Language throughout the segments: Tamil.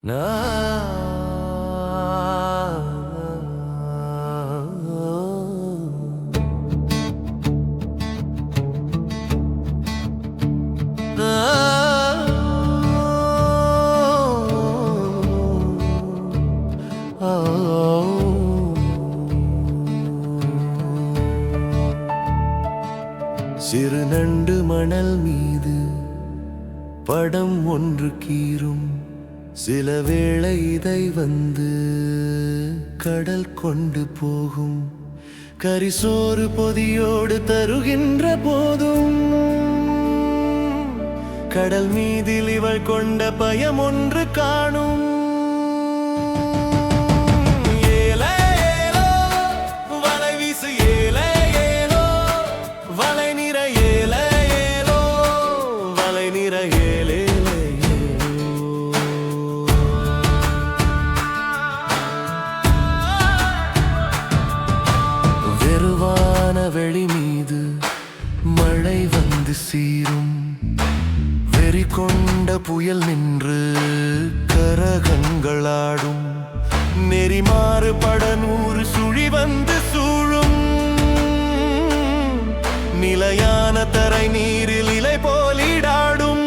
சிறு நண்டு மணல் மீது படம் ஒன்று கீறும், சில வேளை இதை வந்து கடல் கொண்டு போகும். கரிசோறு பொதியோடு தருகின்ற போதும் கடல் மீதில் இவள் கொண்ட பயம் ஒன்று காணும். வெளி மீது மழை வந்து சீரும், வெறி கொண்ட புயல் நின்று கரகங்களாடும். நெறிமாறு பட 100 சுழி வந்து சூழும், நிலையான தரை நீரில் இலை போலிடாடும்.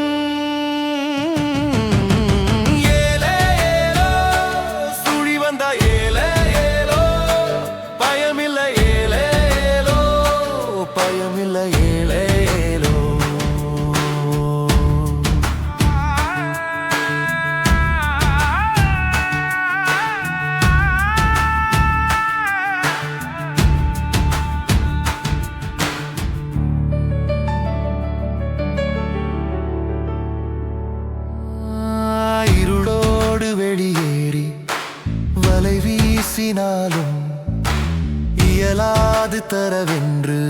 சுழி வந்தா ஏலே ஏலோ, பயமில்லை ஏலே பயமில்லை ஏலேலோ. இருளோடு வெளியேறி வலை வீசினாலும் இயலாது தரவென்று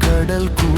கடல் கூ